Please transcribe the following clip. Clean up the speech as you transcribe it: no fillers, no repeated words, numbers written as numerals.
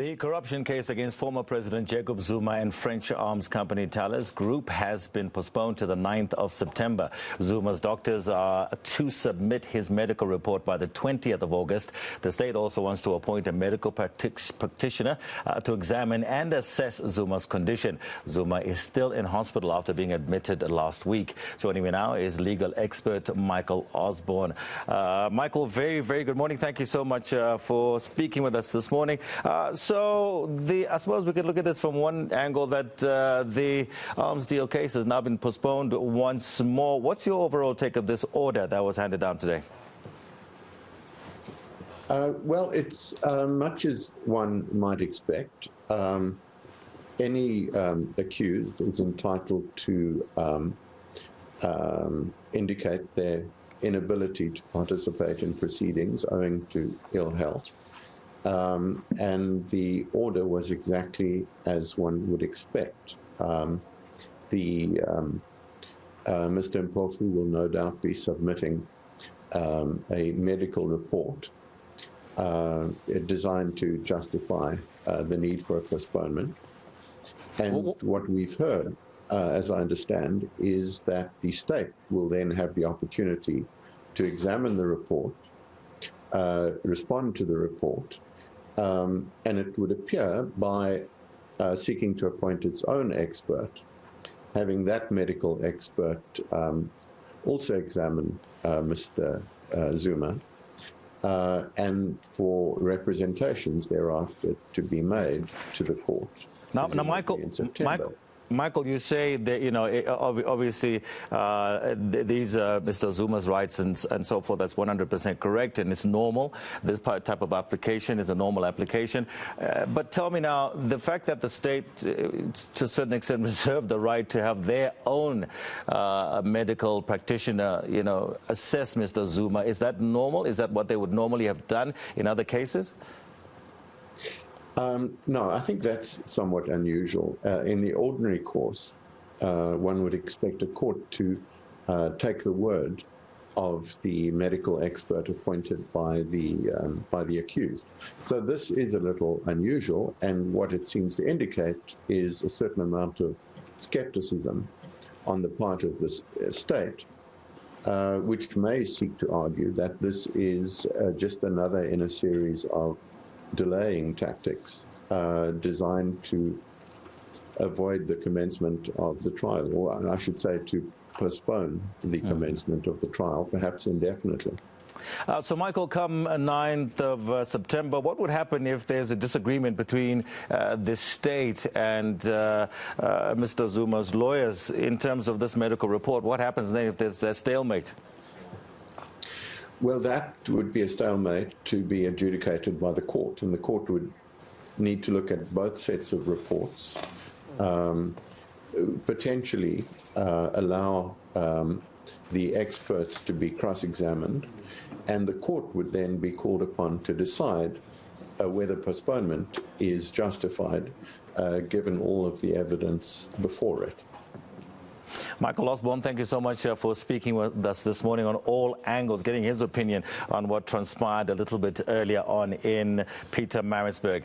The corruption case against former President Jacob Zuma and French arms company Thales Group has been postponed to the 9th of September. Zuma's doctors are to submit his medical report by the 20th of August. The state also wants to appoint a medical practitioner to examine and assess Zuma's condition. Zuma is still in hospital after being admitted last week. Joining me now is legal expert Michael Osborne. Michael, very good morning. Thank you so much for speaking with us this morning. So I suppose we could look at this from one angle, that the arms deal case has now been postponed once more. What's your overall take of this order that was handed down today? Well, it's much as one might expect. Any accused is entitled to indicate their inability to participate in proceedings owing to ill health. And the order was exactly as one would expect. Mr. Mpofu will no doubt be submitting a medical report designed to justify the need for a postponement. And what we've heard, as I understand, is that the state will then have the opportunity to examine the report, respond to the report, and it would appear by seeking to appoint its own expert, having that medical expert also examine Mr. Zuma, and for representations thereafter to be made to the court. Now Michael, you say that, you know, obviously these Mr. Zuma's rights and so forth, that's 100% correct, and it's normal. This type of application is a normal application. But tell me now, the fact that the state, to a certain extent, reserved the right to have their own medical practitioner, you know, assess Mr. Zuma, is that normal? Is that what they would normally have done in other cases? No, I think that's somewhat unusual. In the ordinary course, one would expect a court to take the word of the medical expert appointed by the accused. So this is a little unusual, and what it seems to indicate is a certain amount of skepticism on the part of the state, which may seek to argue that this is just another in a series of delaying tactics designed to avoid the commencement of the trial, or I should say to postpone the commencement of the trial, perhaps indefinitely. So, Michael, come 9th of September, what would happen if there's a disagreement between the state and Mr. Zuma's lawyers in terms of this medical report? What happens then if there's a stalemate? Well, that would be a stalemate to be adjudicated by the court, and the court would need to look at both sets of reports, potentially allow the experts to be cross-examined, and the court would then be called upon to decide whether postponement is justified, given all of the evidence before it. Michael Osborne, thank you so much for speaking with us this morning on all angles, getting his opinion on what transpired a little bit earlier on in Pietermaritzburg.